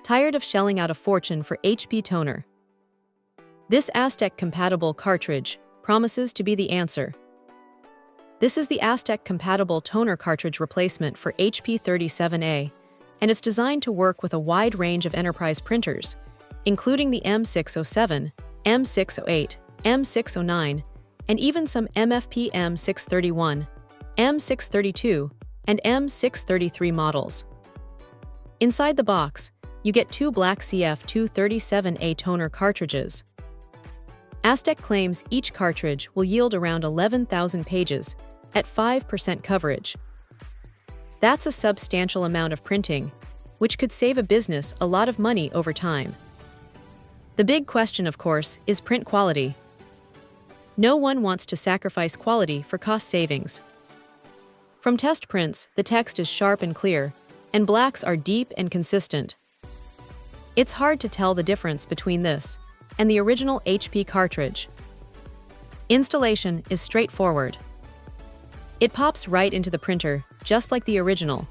Tired of shelling out a fortune for HP toner? This Aztech-compatible cartridge promises to be the answer. This is the Aztech-compatible toner cartridge replacement for HP 37A, and it's designed to work with a wide range of enterprise printers, including the M607, M608, M609, and even some MFP M631, M632, and M633 models. Inside the box, you get two black CF237A toner cartridges. Aztech claims each cartridge will yield around 11,000 pages at 5% coverage. That's a substantial amount of printing, which could save a business a lot of money over time. The big question, of course, is print quality. No one wants to sacrifice quality for cost savings. From test prints, the text is sharp and clear, and blacks are deep and consistent. It's hard to tell the difference between this and the original HP cartridge. Installation is straightforward. It pops right into the printer, just like the original.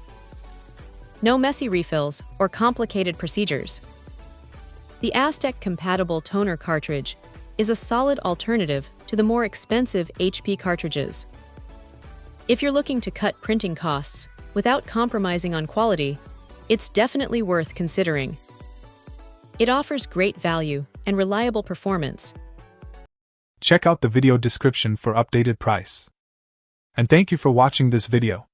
No messy refills or complicated procedures. The Aztech-compatible toner cartridge is a solid alternative to the more expensive HP cartridges. If you're looking to cut printing costs without compromising on quality, it's definitely worth considering. It offers great value and reliable performance. Check out the video description for updated price. And thank you for watching this video.